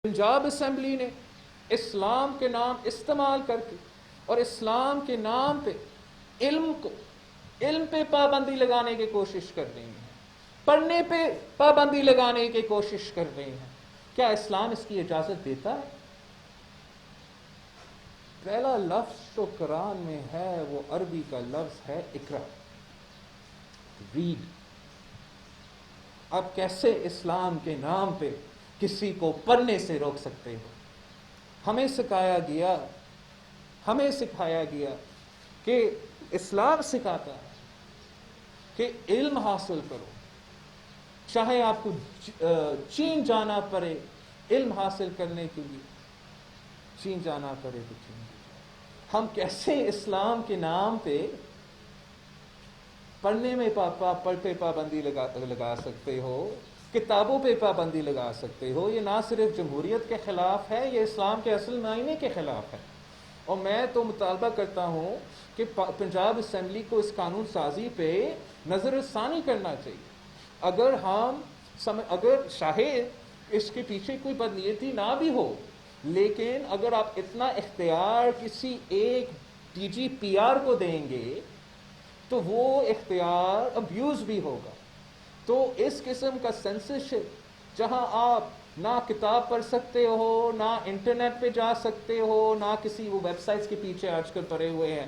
Punjab assembly نے اسلام کے نام استعمال کر کے اور اسلام کے نام پہ علم پہ پابندی لگانے کی کوشش کر رہی ہیں، پڑھنے پہ پابندی لگانے کی کوشش کر رہی ہیں. کیا اسلام اس کی اجازت دیتا ہے؟ پہلا لفظ جو قرآن میں ہے وہ عربی کا لفظ ہے اقرا، ریڈ. اب کیسے اسلام کے نام پہ کسی کو پڑھنے سے روک سکتے ہو؟ ہمیں سکھایا گیا کہ اسلام سکھاتا ہے کہ علم حاصل کرو، چاہے آپ کو چین جانا پڑے علم حاصل کرنے کے لیے، چین جانا پڑے تو چین. ہم کیسے اسلام کے نام پہ پڑھنے میں پہ پابندی لگا سکتے ہو، کتابوں پہ پابندی لگا سکتے ہو؟ یہ نہ صرف جمہوریت کے خلاف ہے، یہ اسلام کے اصل معنی کے خلاف ہے. اور میں تو مطالبہ کرتا ہوں کہ پنجاب اسمبلی کو اس قانون سازی پہ نظر ثانی کرنا چاہیے. اگر شاید اس کے پیچھے کوئی بدنیتی نہ بھی ہو، لیکن اگر آپ اتنا اختیار کسی ایک ڈی جی پی آر کو دیں گے تو وہ اختیار ابیوز بھی ہوگا. تو اس قسم کا سینسرشپ جہاں آپ نہ کتاب پڑھ سکتے ہو، نہ انٹرنیٹ پہ جا سکتے ہو، نہ کسی وہ ویب سائٹس کے پیچھے آج کل پڑے ہوئے ہیں،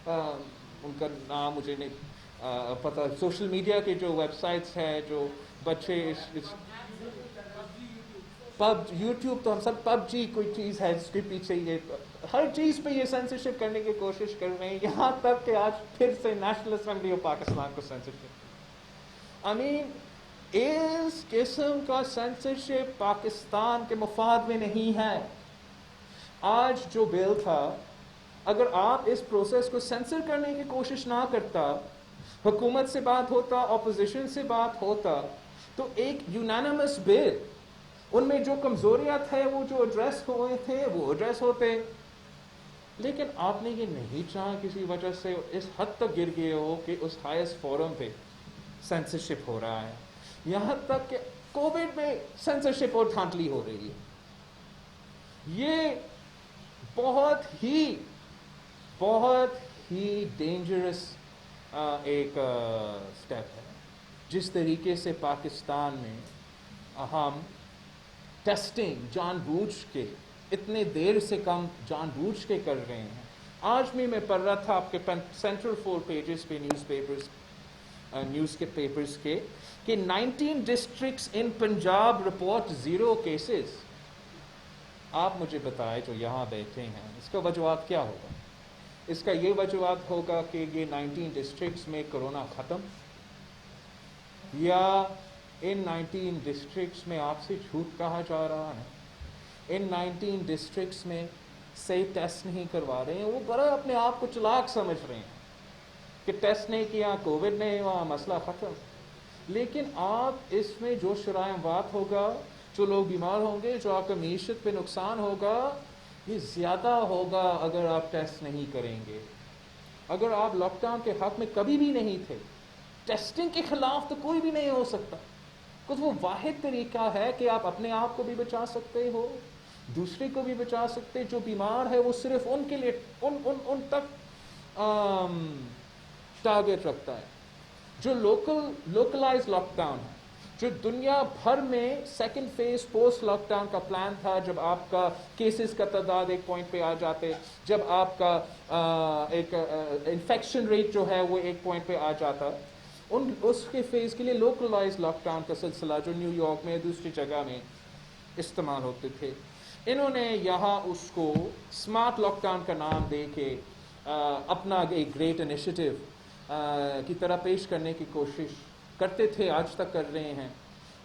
ان کا نام مجھے نہیں پتہ، سوشل میڈیا کے جو ویب سائٹس ہیں جو بچے یوٹیوب، تو ہم سب پب جی کوئی چیز ہے اس کے پیچھے یہ ہر چیز پہ یہ سینسرشپ کرنے کی کوشش کر رہے ہیں، یہاں تک کہ آج پھر سے نیشنل اسمبلی آف پاکستان کو سینسرشپ. اس قسم کا سینسرشپ پاکستان کے مفاد میں نہیں ہے. آج جو بل تھا، اگر آپ اس پروسیس کو سینسر کرنے کی کوشش نہ کرتا، حکومت سے بات ہوتا، اپوزیشن سے بات ہوتا، تو ایک یونانیمس بل، ان میں جو کمزوریاں تھے وہ جو ایڈریس ہوئے تھے وہ ایڈریس ہوتے. لیکن آپ نے یہ نہیں چاہا، کسی وجہ سے اس حد تک گر گئے ہو کہ اس ہائیسٹ فورم پہ سینسرشپ ہو رہا ہے، یہاں تک کہ کووڈ میں سینسرشپ اور دھاندلی ہو رہی ہے. یہ بہت ہی ڈینجرس ایک سٹیپ ہے. جس طریقے سے پاکستان میں ہم ٹیسٹنگ جان بوجھ کے اتنے دیر سے کم جان بوجھ کے کر رہے ہیں. آج بھی میں پڑھ رہا تھا آپ کے سینٹرل 4 پیجز پہ نیوز کے پیپرز کے کہ 19 ڈسٹرکٹس ان پنجاب رپورٹ 0 کیسز. آپ مجھے بتائیں جو یہاں بیٹھے ہیں، اس کا وجوہات کیا ہوگا؟ اس کا یہ وجوہات ہوگا کہ یہ 19 ڈسٹرکٹس میں کرونا ختم، یا ان 19 ڈسٹرکٹس میں آپ سے جھوٹ کہا جا رہا ہے، ان 19 ڈسٹرکٹس میں صحیح ٹیسٹ نہیں کروا رہے ہیں. وہ بڑا اپنے آپ کو چلاک سمجھ رہے ہیں کہ ٹیسٹ نہیں کیا، کووڈ نہیں ہوا، مسئلہ ختم. لیکن آپ اس میں جو شرائع بات ہوگا، جو لوگ بیمار ہوں گے، جو آپ کا معیشت پہ نقصان ہوگا، یہ زیادہ ہوگا اگر آپ ٹیسٹ نہیں کریں گے. اگر آپ لاک ڈاؤن کے حق میں کبھی بھی نہیں تھے، ٹیسٹنگ کے خلاف تو کوئی بھی نہیں ہو سکتا، کچھ وہ واحد طریقہ ہے کہ آپ اپنے آپ کو بھی بچا سکتے ہو، دوسرے کو بھی بچا سکتے. جو بیمار ہے وہ صرف ان کے لیے ان تک ٹارگٹ رکھتا ہے. جو لوکلائز لاک ڈاؤن ہے، جو دنیا بھر میں second phase post lockdown کا پلان تھا، جب آپ کا کیسز کا تعداد ایک پوائنٹ پہ آ جاتے، جب آپ کا ایک انفیکشن ریٹ جو ہے وہ ایک پوائنٹ پہ آ جاتا، اس کے فیز کے لیے لوکلائز لاک ڈاؤن کا سلسلہ جو نیو یارک میں دوسری جگہ میں استعمال ہوتے تھے، انہوں نے یہاں اس کو اسمارٹ لاک ڈاؤن کا نام دے کے اپنا ایک گریٹ انیشیٹو کی طرح پیش کرنے کی کوشش کرتے تھے، آج تک کر رہے ہیں.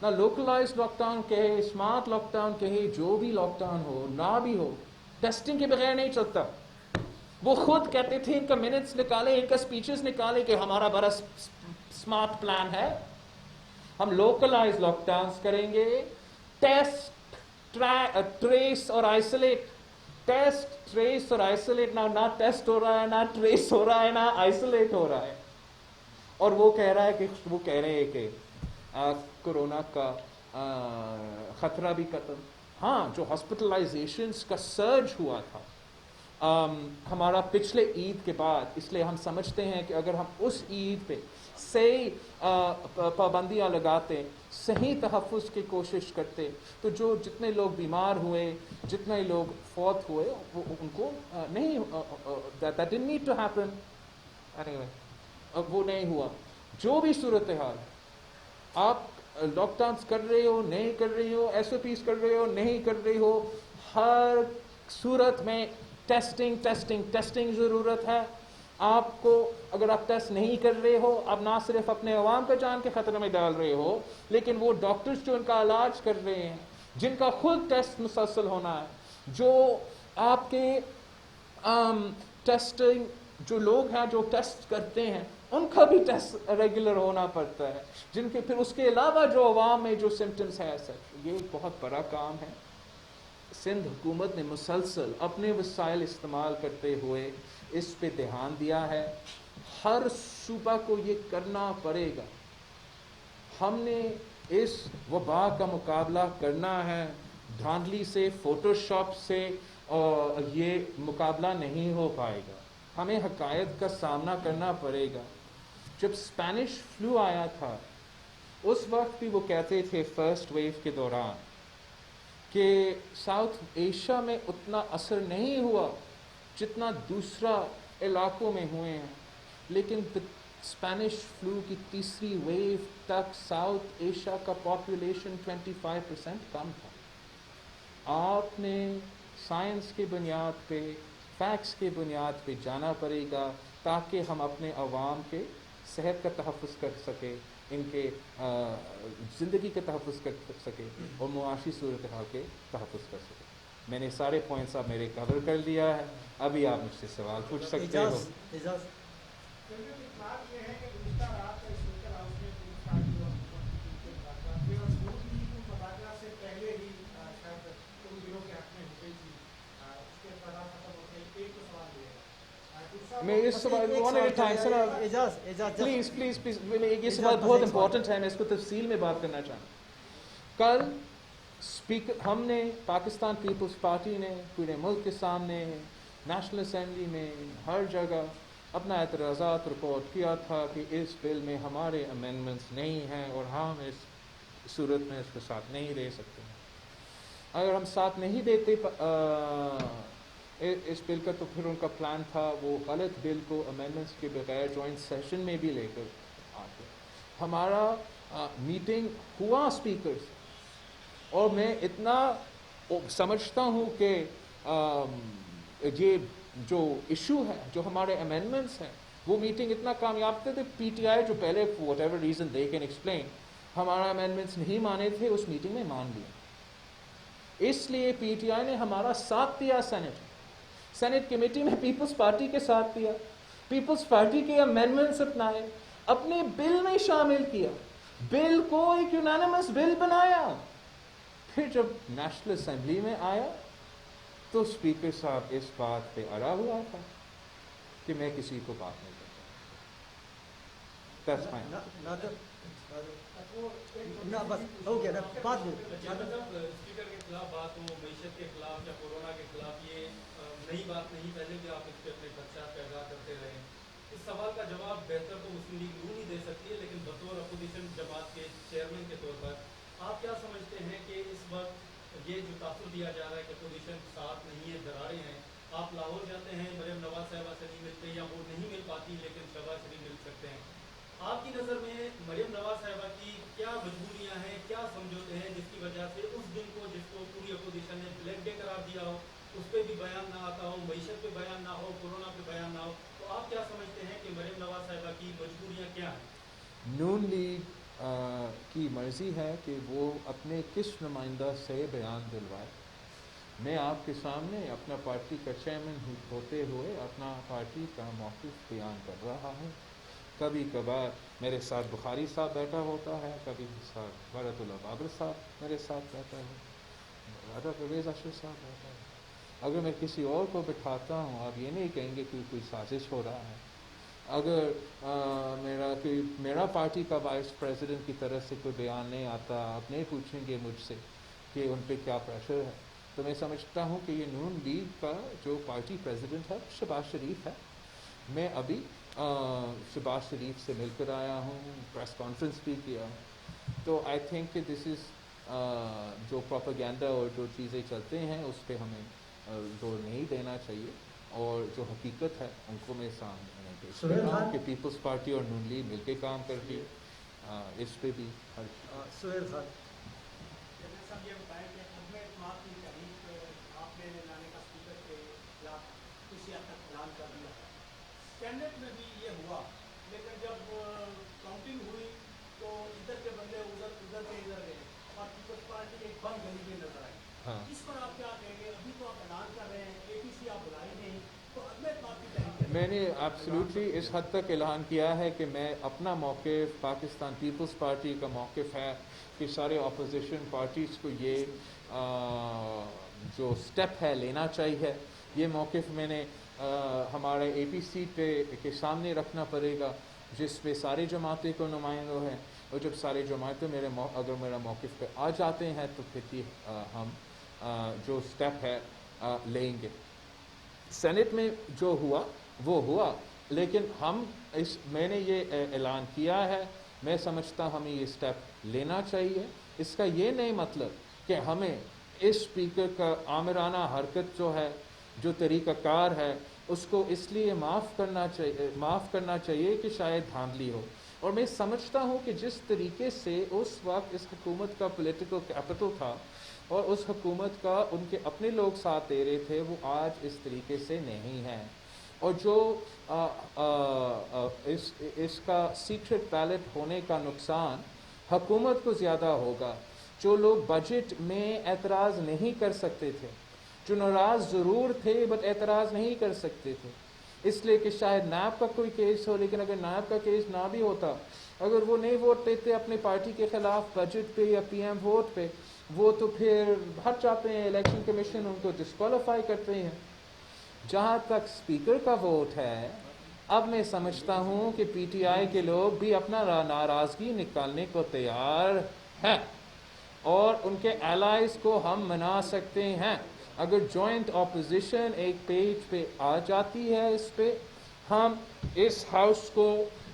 نہ لوکلائز لاک ڈاؤن کہے، اسمارٹ لاک ڈاؤن کہے، جو بھی لاک ڈاؤن ہو، نہ بھی ہو، ٹیسٹنگ کے بغیر نہیں چلتا. وہ خود کہتے تھے، ان کا منٹس نکالے، ان کا سپیچز نکالے کہ ہمارا بڑا اسمارٹ پلان ہے، ہم لوکلائز لاک ڈاؤنس کریں گے، ٹیسٹ ٹریس اور آئسولیٹ. ٹیسٹ ٹریس اور آئسولیٹ، نہ ٹیسٹ ہو رہا ہے، نہ ٹریس ہو رہا ہے، نہ آئسولیٹ ہو رہا ہے. اور وہ کہہ رہے ہیں کہ کورونا کا خطرہ بھی ختم. हाँ, जो हॉस्पिटलाइजेशंस का सर्ज हुआ था हमारा पिछले ईद के बाद, इसलिए हम समझते हैं कि अगर हम उस ईद पे सही पाबंदियां लगाते, सही तहफ़्फ़ुज़ की कोशिश करते, तो जो जितने लोग बीमार हुए, जितने लोग फौत हुए, वो उनको नहीं, that didn't need to happen anyway, अब वो नहीं हुआ। जो भी सूरत हाल, आप लॉकडाउन कर रहे हो, नहीं कर रहे हो, SOPs कर रहे हो, नहीं कर रहे हो, हर सूरत में टेस्टिंग ज़रूरत है। आपको अगर आप टेस्ट नहीं कर रहे हो, आप ना सिर्फ अपने अवाम को जान के खतरे में डाल रहे हो, लेकिन वो डॉक्टर्स जो इनका इलाज कर रहे हैं, जिनका खुद टेस्ट मुसलसल होना है, जो आपके टेस्टिंग, जो लोग हैं जो टेस्ट करते हैं, उनका भी टेस्ट रेगुलर होना पड़ता है, जिनके फिर उसके अलावा जो अवाम में जो सिम्टम्स है, सर ये एक बहुत बड़ा काम है। सिंध हुकूमत ने मुसलसल अपने वसाइल इस्तेमाल करते हुए इस पे ध्यान दिया है। हर सूबा को ये करना पड़ेगा। हमने इस वबा का मुकाबला करना है, धांधली से, फोटोशॉप से, और ये मुकाबला नहीं हो पाएगा। हमें हकायत का सामना करना पड़ेगा। जब स्पेनिश फ्लू आया था, उस वक्त भी वो कहते थे फर्स्ट वेव के दौरान कि साउथ एशिया में उतना असर नहीं हुआ जितना दूसरा इलाकों में हुए हैं, लेकिन स्पेनिश फ्लू की तीसरी वेव तक साउथ एशिया का पॉपुलेशन 25% कम था। आपने साइंस की बुनियाद पे, फैक्ट्स की बुनियाद पे जाना पड़ेगा ताकि हम अपने अवाम के सेहत का तहफ़्फ़ुज़ कर सके, इनके ज़िंदगी का तहफ़्फ़ुज़ कर सके और मुआशी सूरत हाल के तहफ़्फ़ुज़ कर सके। मैंने सारे पॉइंट्स आप मेरे कवर कर दिया है, अभी आप मुझसे सवाल पूछ सकते हो। मैं इस सवाल प्लीज ये सवाल बहुत इंपॉर्टेंट है, मैं इसको तफसील में बात करना चाहूँ। कल स्पीकर हमने पाकिस्तान पीपल्स पार्टी ने पूरे मुल्क के सामने, नेशनल असेंबली में, हर जगह अपना एतराज़ात रिपोर्ट किया था कि इस बिल में हमारे अमेंडमेंट्स नहीं हैं और हम इस सूरत में इसके साथ नहीं दे सकते। अगर हम साथ नहीं देते इस बिल का, तो फिर उनका प्लान था वो गलत बिल को अमेंडमेंट्स के बगैर जॉइंट सेशन में भी लेकर आते। हमारा मीटिंग हुआ स्पीकर से, और मैं इतना समझता हूँ कि ये जो इशू है, जो हमारे अमेंडमेंट्स हैं, वो मीटिंग इतना कामयाब थे। PTI जो पहले what ever reason they can explain हमारा अमेंडमेंट्स नहीं माने थे, उस मीटिंग में मान लिया। इसलिए PTI ने हमारा साथ दिया। सेनेट कमेटी में पीपल्स पार्टी के साथ दिया, पीपल्स पार्टी के अमेंडमेंट्स अपनाए, अपने बिल में शामिल किया, बिल को एक यूनानिमस बिल बनाया। फिर जब नेशनल असेंबली में आया तो स्पीकर साहब इस बात पे अड़ा हुआ था कि मैं किसी को बात नहीं करता। बस हो गया ना बात। स्पीकर के खिलाफ बात हो, मईशत के खिलाफ या कोरोना के खिलाफ, ये नई बात नहीं, पहले भी आप इस पे अपने खर्चात पैदा करते रहे। इस सवाल का जवाब बेहतर तो मुस्लिम लीग नून ही दे सकती है, लेकिन बतौर अपोजिशन जमात के चेयरमैन के तौर पर आप क्या समझते हैं कि इस वक्त ये जो तासुर दिया जा रहा है कि अपोजिशन साथ नहीं है, दरारें हैं, आप लाहौर जाते हैं, मरियम नवाज साहिबा से नहीं मिलते या वो नहीं मिल पाती लेकिन शहबाज शरीफ मिल सकते हैं, आपकी नज़र में मरियम नवाज साहिबा की क्या मजबूरियां हैं, क्या समझौते हैं जिसकी वजह से उस दिन को जिसको पूरी अपोजिशन ने ब्लैक डे करार दिया हो, उस पर भी बयान ना आता हो, मईशत पे बयान ना हो, कोरोना पे बयान ना हो, तो आप क्या समझते हैं कि मरियम नवाज साहिबा की मजबूरियां क्या हैं? नून लीग की मर्जी है कि वो अपने किस नुमाइंदा से बयान दिलवाए। मैं आपके सामने अपना पार्टी का चेयरमैन होते हुए अपना पार्टी का मौक़िफ़ बयान कर रहा हूँ। कभी कभार मेरे साथ बुखारी साहब बैठा होता है, कभी साथ बरतुल्लाह बाबर साहब मेरे साथ बैठा है, राजा परवेज़ अशरफ साहब बैठा है। अगर मैं किसी और को बिठाता हूँ, आप ये नहीं कहेंगे कि कोई साजिश हो रहा है। अगर मेरा पार्टी का वाइस प्रेसिडेंट की तरफ से कोई बयान नहीं आता, आप नहीं पूछेंगे मुझसे کہ ان پہ کیا پریشر ہے. تو میں سمجھتا ہوں کہ یہ نون لیگ کا جو پارٹی پریزیڈنٹ ہے شہباز شریف ہے. میں ابھی شہباز شریف سے مل کر آیا ہوں, پریس کانفرنس بھی کیا ہوں. تو آئی تھنک کہ دس از جو پروپیگینڈا اور جو چیزیں چلتے ہیں اس پہ ہمیں زور نہیں دینا چاہیے, اور جو حقیقت ہے ان کو میں سامنے پیش کر رہا ہوں کہ پیپلز پارٹی اور نون لیگ مل کے کام کرتی ہے اس پہ بھی. سہیل خان صاحب یہ بتائیں کہ عدم اعتماد کی تحریک آپ نے لانے کا اسپیکر کے خلاف کسی حد تک اعلان کر دیا ہے. سینٹ میں بھی یہ ہوا, لیکن جب کاؤنٹنگ ہوئی تو ادھر کے بندے ادھر کے ادھر گئے اور پیپلز پارٹی ایک بند گلی میں نظر آئی. اس پر آپ کیا کہیں گے؟ ابھی تو آپ اعلان کر رہے ہیں, اے پی سی آپ بلائی نہیں, تو عدم اعتماد کی تحریک میں نے ایبسلیوٹلی اس حد تک اعلان کیا ہے کہ میں اپنا موقف, پاکستان پیپلز پارٹی کا موقف ہے کہ سارے اپوزیشن پارٹیز کو یہ جو سٹیپ ہے لینا چاہیے. یہ موقف میں نے ہمارے اے پی سی پہ کے سامنے رکھنا پڑے گا, جس پہ سارے جماعتیں کو نمائندوں ہیں, اور جب سارے جماعتیں اگر میرا موقف پہ آ جاتے ہیں تو پھر ہم جو سٹیپ ہے لیں گے. سینٹ میں جو ہوا وہ ہوا, لیکن میں نے یہ اعلان کیا ہے, میں سمجھتا ہمیں یہ سٹیپ لینا چاہیے. اس کا یہ نہیں مطلب کہ ہمیں اس اسپیکر کا آمرانہ حرکت جو ہے, جو طریقہ کار ہے, اس کو اس لیے معاف کرنا چاہیے کہ شاید دھاندلی ہو. اور میں سمجھتا ہوں کہ جس طریقے سے اس وقت اس حکومت کا پولیٹیکل کیپٹل تھا اور اس حکومت کا ان کے اپنے لوگ ساتھ دے رہے تھے, وہ آج اس طریقے سے نہیں ہیں. اور جو اس کا سیکرٹ بیلٹ ہونے کا نقصان حکومت کو زیادہ ہوگا. جو لوگ بجٹ میں اعتراض نہیں کر سکتے تھے, جو ناراض ضرور تھے بٹ اعتراض نہیں کر سکتے تھے, اس لیے کہ شاید نیب کا کوئی کیس ہو, لیکن اگر نیب کا کیس نہ بھی ہوتا, اگر وہ نہیں ووٹ دیتے اپنے پارٹی کے خلاف بجٹ پہ یا پی ایم ووٹ پہ, وہ تو پھر ہٹ جاتے ہیں, الیکشن کمیشن ان کو ڈسکوالیفائی کرتے ہیں. جہاں تک اسپیکر کا ووٹ ہے, اب میں سمجھتا ہوں کہ پی ٹی آئی کے لوگ بھی اپنا ناراضگی نکالنے کو تیار ہیں, اور ان کے الائز کو ہم منا سکتے ہیں. اگر جوائنٹ اپوزیشن ایک پیج پہ آ جاتی ہے, اس پہ ہم اس ہاؤس کو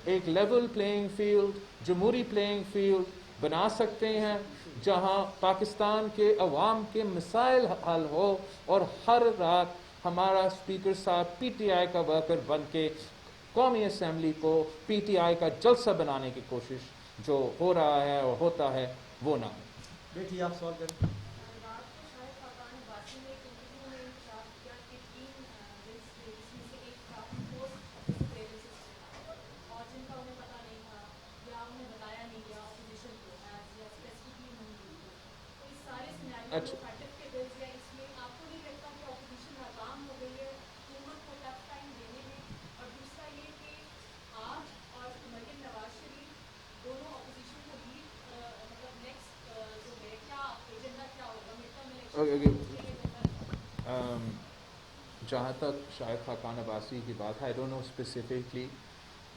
ایک لیول پلینگ فیلڈ, جمہوری پلینگ فیلڈ بنا سکتے ہیں, جہاں پاکستان کے عوام کے مسائل حل ہو, اور ہر رات ہمارا اسپیکر صاحب پی ٹی آئی کا ورکر بن کے قومی اسمبلی کو پی ٹی آئی کا جلسہ بنانے کی کوشش جو ہو رہا ہے اور ہوتا ہے وہ نہ ہو. بیٹھی آپ سوال کریں. رات کو شاید خاقان عباسی نے ایک انٹرویو میں انکشاف کیا کہ 3 بلس تھے جس میں سے ایک تھا پوسٹ ڈسپلیوری سسٹم, اور جن کا انہیں پتہ نہیں تھا یا انہیں بتایا نہیں گیا اپوزیشن کو ایز یا اسپیسیفکلی نہیں دی. تو اس سارے سیناریو جو فیٹک کے بلز ہیں, اس میں آپ کو نہیں لگتا کہ اپوزیشن ناکام ہو گئی ہے حکومت کو ٹف ٹائم دینے میں؟ اور دوسرا یہ کہ آپ اور مریم نواز شریف دونوں اپوزیشن کو لیڈ, مطلب نیکسٹ جو ہے کیا ایجنڈا کیا ہوگا مڈ ٹرم الیکشن؟ جہاں تک شاہد خاقان عباسی کی بات ہے, I don't know specifically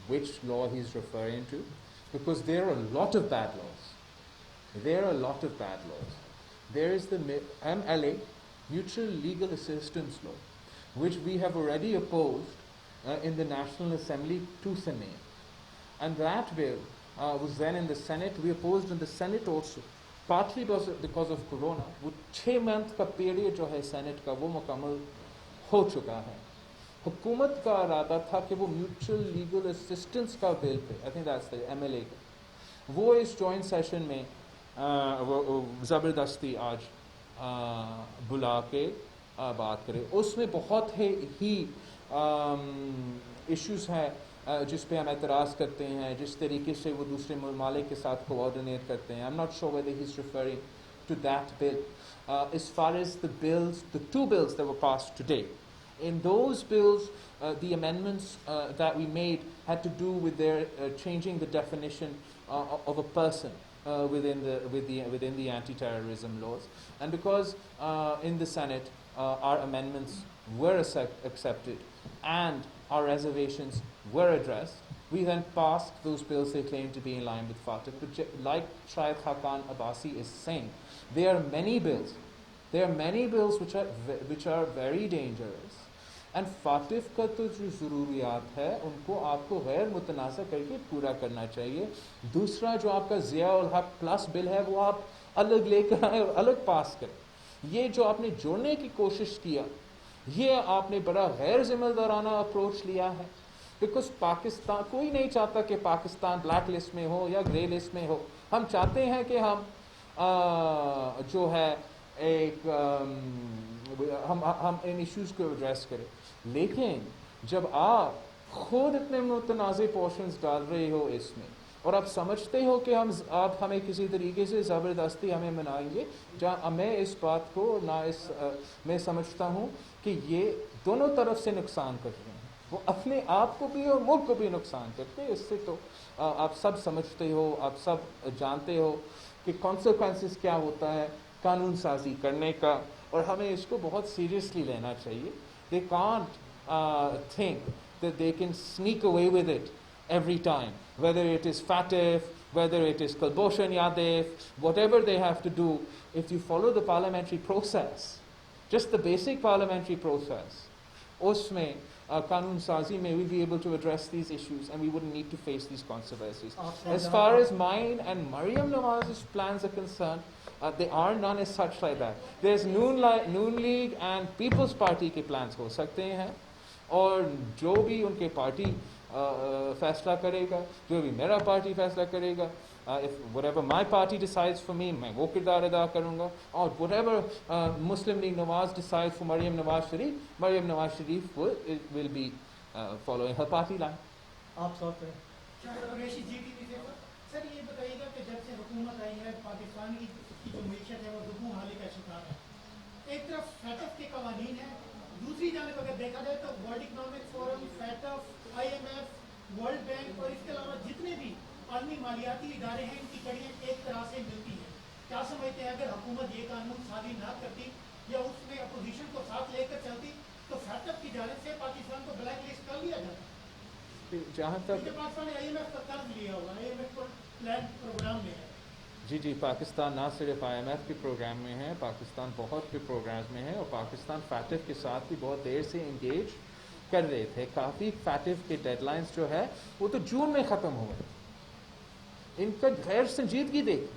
which law he's referring to, because there are a lot of bad laws. There are a lot of bad laws. There is the MLA, Mutual Legal Assistance Law, which we have already opposed in the National Assembly tooth and nail. And that bill was then in the Senate. We opposed in the Senate also, partly because of Corona. وہ 6 month کا period جو ہے Saint کا وہ مکمل ہو چکا ہے. حکومت کا ارادہ تھا کہ وہ میوچل لیگل اسسٹنس کا بل پہ, I think that's the M L A کا, وہ اس جوائنٹ سیشن میں زبردستی آج بلا کے بات کرے. اس میں بہت ہی ایشوز ہیں جس پہ ہم اعتراض کرتے ہیں, جس طریقے سے وہ دوسرے ممالک کے ساتھ کوآرڈینیٹ کرتے ہیں. I'm not sure whether he's referring to that bill. As far as the bills, the 2 bills that were passed today, in those bills, the amendments that we made had to do with their changing the definition of a person within the anti-terrorism laws. And because in the Senate our amendments were accepted and our reservations were addressed, We then passed those bills they claim to be in line with FATF. But like Shahid Khaqan Abbasi is saying, there are many bills. There are many bills which are very dangerous. And FATF का तो जो ज़रूरियात है उनको आपको गैर मुतनाज़ा करके पूरा करना चाहिए. दूसरा जो आपका ज़िया उल हक प्लस बिल है वो आप अलग लेकर आए और अलग पास करें. ये जो आपने जोड़ने की कोशिश किया, ये आपने बड़ा गैर जिम्मेदाराना अप्रोच लिया है. बिकॉज पाकिस्तान, कोई नहीं चाहता कि पाकिस्तान ब्लैक लिस्ट में हो या ग्रे लिस्ट में हो. हम चाहते हैं कि हम जो है एक हम इन इश्यूज़ को एड्रेस करें. लेकिन जब आप खुद इतने मुतनाज़ पोर्शंस डाल रहे हो इसमें और आप समझते हो कि आप हमें किसी तरीके से ज़बरदस्ती हमें मनाएंगे, जहाँ मैं इस बात को मैं समझता हूँ कि ये दोनों तरफ से नुकसान कर रहे हैं. वो अपने आप को भी और मुल्क को भी नुकसान करते हैं. इससे तो आप सब समझते हो, आप सब जानते हो कि कॉन्सिक्वेंसेस क्या होता है कानून साजी करने का, और हमें इसको बहुत सीरियसली लेना चाहिए. They can't think that they can sneak away with it every time, whether it is FATF, whether it is Kulbhushan Yadav, whatever they have to do. If you follow the parliamentary process, just the basic parliamentary process, usme Kanun Sazi may we be able to address these issues and we wouldn't need to face these controversies. As far as mine and Maryam Nawaz's plans are concerned, they are none as such like that. There's Noon League and People's Party के plans हो सकते हैं, और जो भी उनके party फैसला करेगा, जो भी मेरा पार्टी फैसला करेगा, if whatever my party decides for me, मैं वो किरदार अदा करूँगा, और whatever Muslim League Nawaz decides for Maryam Nawaz Sharif will be following her party line. आप सॉल्व करें. कुरैशी GTV से सर ये बताइएगा कि जब से हुकूमत आई है पाकिस्तान की जो मीशत है वो दुगू हाली का शिकार है. एक तरफ फैटफ के कवानीन है, दूसरी जानब अगर देखा जाए तो world economic forum, FATF, IMF, world bank और इसके अलावा जितने भी आलमी मालियाती इदारे हैं, इनकी कड़ियाँ एक तरह से मिलती हैं. क्या समझते हैं अगर हुकूमत ये कानून साजी ना करती या उसमें अपोजिशन को साथ लेकर चलती तो फैटफ की जानिब से पाकिस्तान को ब्लैक लिस्ट कर लिया जाता? जहाँ तक पाकिस्तान ने IMF का कर्ज लिया हुआ है, IMF को प्लान प्रोग्राम में है. जी, पाकिस्तान ना सिर्फ IMF के प्रोग्राम में है, पाकिस्तान बहुत से प्रोग्राम्स में है, और पाकिस्तान फैटफ के साथ भी बहुत देर से इंगेज कर रहे थे. काफ़ी फैटफ के डेडलाइंस जो है वो तो जून में ख़त्म हो गए. इनका गैर संजीदगी देख,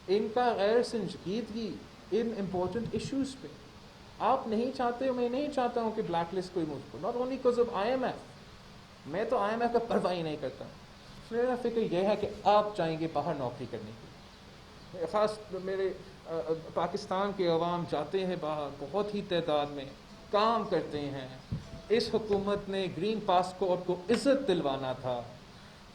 इनका गैर संजीदगी इन इम्पोर्टेंट इश्यूज़ पे. आप नहीं चाहते हो, मैं नहीं चाहता हूँ कि ब्लैक लिस्ट कोई मुझको, not only because of IMF. मैं तो IMF का परवाह ही नहीं करता. मेरा फिक्र यह है कि आप जाएंगे बाहर नौकरी करने के लिए. ख़ास मेरे पाकिस्तान के अवाम जाते हैं बाहर, बहुत ही तादाद में काम करते हैं. इस हुकूमत ने ग्रीन पासपोर्ट को इज़्ज़त दिलवाना था.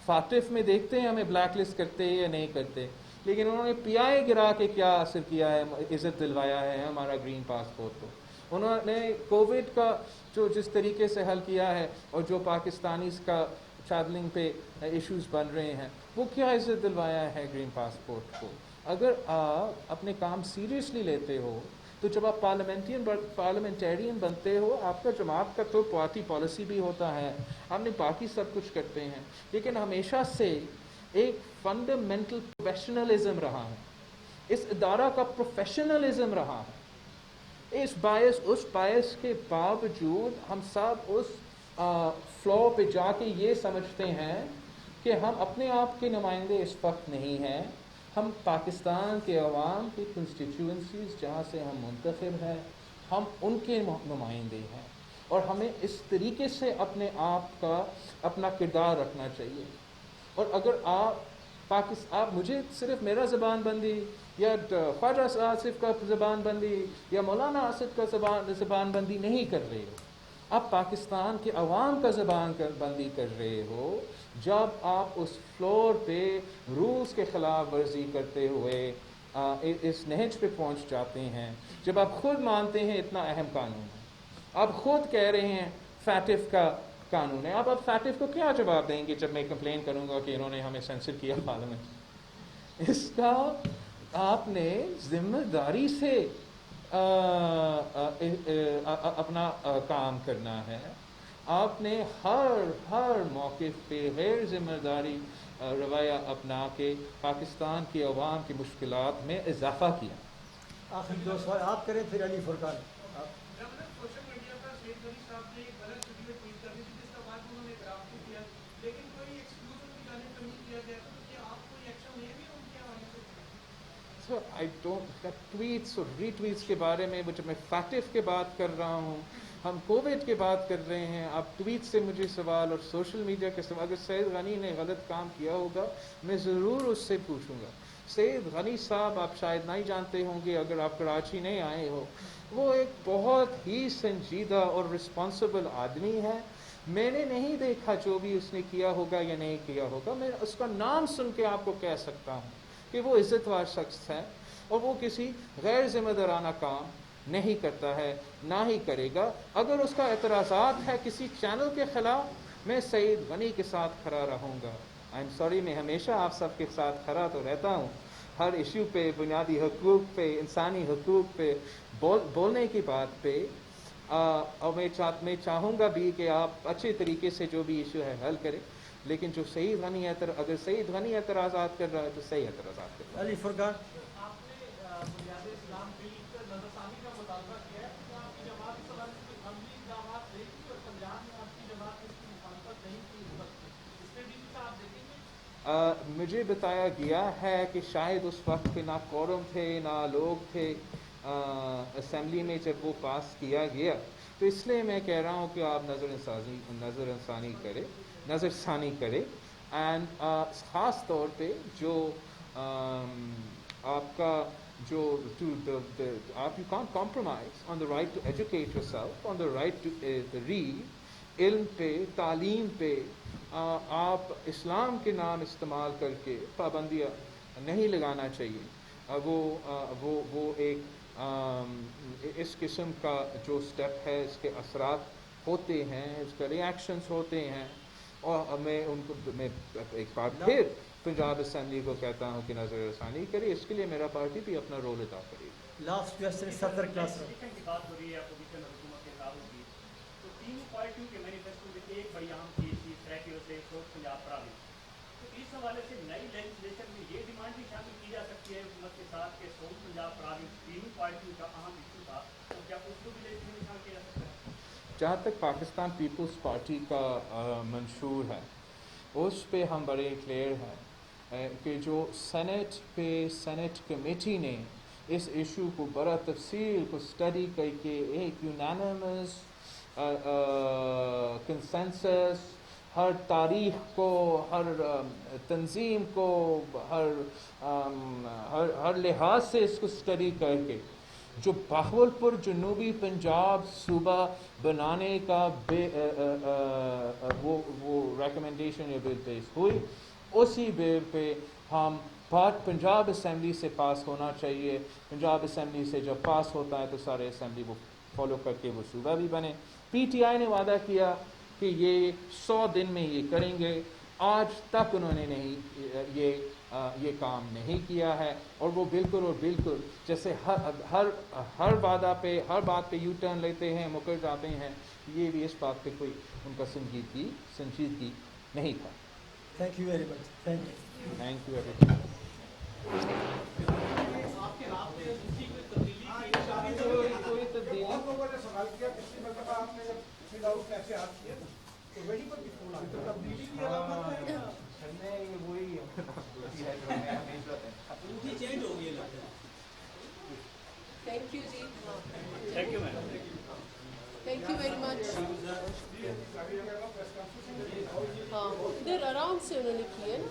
फातिफ में देखते हैं हमें ब्लैक लिस्ट करते या नहीं करते, लेकिन उन्होंने PI गिरा के क्या असर किया है, इज़्ज़त दिलवाया है हमारा ग्रीन पासपोर्ट को. उन्होंने कोविड का जो जिस तरीके से हल किया है और जो पाकिस्तानी का ट्रैवलिंग पे इश्यूज बन रहे हैं, वो क्या इज़्ज़त दिलवाया है ग्रीन पासपोर्ट को. अगर आप अपने काम सीरियसली लेते हो तो जब आप पार्लियामेंटेरियन बनते हो, आपका जमात का तो पार्टी पॉलिसी भी होता है, हमने बाकी सब कुछ करते हैं, लेकिन हमेशा से एक फंडामेंटल प्रोफेशनलिज्म रहा है, इस इदारा का प्रोफेशनलिज्म रहा है. उस बायस के बावजूद हम सब उस फ्लो पे जाके ये समझते हैं कि हम अपने आप के नुमाइंदे इस वक्त नहीं हैं, हम पाकिस्तान के अवाम की कंस्टिट्यूंसीज जहाँ से हम मुंतखब हैं, हम उनके नुमाइंदे हैं, और हमें इस तरीके से अपने आप का अपना किरदार रखना चाहिए. और अगर आप मुझे सिर्फ मेरा ज़बान बंदी या ख्वाजा आसिफ का ज़बान बंदी या मौलाना आसिफ का ज़बान बंदी नहीं कर रहे हो, आप पाकिस्तान के अवाम का ज़बान बंदी कर रहे हो. जब आप उस फ्लोर पे रूल्स के ख़िलाफ़ वर्जी करते हुए इस नहज पे पहुंच जाते हैं, जब आप खुद मानते हैं इतना अहम कानून है, आप खुद कह रहे हैं फैटिफ का कानून है, आप फैटिफ को क्या जवाब देंगे जब मैं कंप्लेन करूंगा कि इन्होंने हमें सेंसर किया पार्लियामेंट. इसका आपने जिम्मेदारी से अपना काम करना है. आपने हर मौके पे गैर जिम्मेदारी रवैया अपना के पाकिस्तान की अवाम की मुश्किलात में इजाफा किया। आखिर 2 सवाल आप करें, फिर अली फुरकान। सोशल मीडिया पर सैयद गनी साहब ने एक गलत वीडियो ट्वीट कर दी थी, जिसका बाद उन्होंने ग्राफ भी किया, लेकिन कोई एक्सक्यूज उनकी जानिब से नहीं किया गया, तो क्या आप कोई एक्शन लिए भी उनके हवाले से? So I don't ट्वीट्स और रीट्वीट्स के बारे में जब मैं फैक्टिव की बात कर रहा हूँ, हम कोविड की बात कर रहे हैं, आप ट्वीट से मुझे सवाल और सोशल मीडिया के सवाल। अगर सैयद गनी ने गलत काम किया होगा मैं ज़रूर उससे पूछूंगा। सैयद गनी साहब आप शायद नहीं जानते होंगे, अगर आप कराची नहीं आए हो, वो एक बहुत ही संजीदा और रिस्पॉन्सिबल आदमी है। मैंने नहीं देखा जो भी उसने किया होगा या नहीं किया होगा, मैं उसका नाम सुन के आपको कह सकता हूँ कि वो इज़्ज़तवार शख्स है और वो किसी गैर जिम्मेदाराना काम नहीं करता है, ना ही करेगा। अगर उसका एतराज़ात है किसी चैनल के ख़िलाफ़, मैं सैयद गनी के साथ खड़ा रहूँगा। आई एम सॉरी, मैं हमेशा आप सब के साथ खड़ा तो रहता हूँ, हर इशू पे, बुनियादी हकूक़ पे, इंसानी हकूक़ पे बोलने की बात पे। और मैं चाहूँगा भी कि आप अच्छे तरीके से जो भी इशू है हल करें, लेकिन जो सैयद गनी अगर सैयद गनी एतराज़ात कर रहा है तो सही एतराज़ात कर रहा है। अली फुरकान। आपने बुनियाद इस्लाम बिल पर नजरसानी का मुतालबा किया है, तो आपकी जमात इस हवाले से अमली इक़दामात नहीं की और पंजाब में आपकी जमात इसकी मुखालफत नहीं की इस वक्त, इसमें भी कुछ आप देखेंगे? मुझे बताया गया है कि शायद उस वक्त पे ना कोरम थे ना लोग थे असेंबली में जब वो पास किया गया, तो इसलिए मैं कह रहा हूँ कि आप नज़रसानी करें। एंड ख़ास तौर पे जो आपका जो आप you can't compromise on the right to educate yourself, on the right to read, इल्म पे, तालीम पे आप इस्लाम के नाम इस्तेमाल करके पाबंदियाँ नहीं लगाना चाहिए। वो एक इस किस्म का जो स्टेप है, इसके असरात होते हैं, इसके रिएक्शंस होते हैं, और मैं एक बार फिर पंजाब असेंबली को कहता हूँ कि नज़रसानी करिए। इसके लिए मेरा पार्टी भी अपना रोल अदा करेगी। लास्ट क्वेश्चन सदर क्लास में। की बात हो रही है अपोजिशन हुकूमत के तारुफ की, तो तीनों पार्टियों के मैनिफेस्टो में एक बड़ी अहम चीज़ थी ट्रैकियों से सोच पंजाब प्राविंस। तो इस हवाले से नई लेजिस्लेशन में ये डिमांड भी शामिल की जा सकती है हुकूमत के साथ कि सोच पंजाब प्राविंस तीनों पार्टियों का अहम इशू था, तो क्या उसको भी लेजिस्लेशन में शामिल किया जा सकता है? जहाँ तक पाकिस्तान पीपल्स पार्टी का मंशूर है, उस पे हम बड़े क्लियर हैं कि जो सेनेट कमेटी ने इस इशू को बड़ा तफसील को स्टडी करके एक यूनानिमस कंसेंसस, हर तारीख को, हर तंजीम को, हर लिहाज से इसको स्टडी करके जो बहावलपुर जनूबी पंजाब सूबा बनाने का वो रिकमेंडेशन या बिल पेश हुई, उसी बिल पे हम पंजाब असेंबली से पास होना चाहिए। पंजाब असेंबली से जब पास होता है तो सारे असेंबली वो फॉलो करके वो सूबा भी बने। पीटीआई ने वादा किया कि ये 100 दिन में ये करेंगे, आज तक उन्होंने नहीं ये काम नहीं किया है। और वो बिल्कुल जैसे हर बात पे यू टर्न लेते हैं, मुकर जाते हैं, ये भी इस बात पे कोई उनका संजीदगी नहीं था। Thank you very much. Thank you everyone. आपके रास्ते में दूसरी कोई तब्दीली लोगों ने सवाल किया पिछली मरतबा आपने जब फिल आउट कैसे आप किए तो वही पर भी फोन आया, तो तब्दीली की अलामत है। चेंज हो गई लगता है। थैंक यू जी। Thank you ma'am. Thank you very much. हाँ, इधर आराम से उन्होंने किया ना।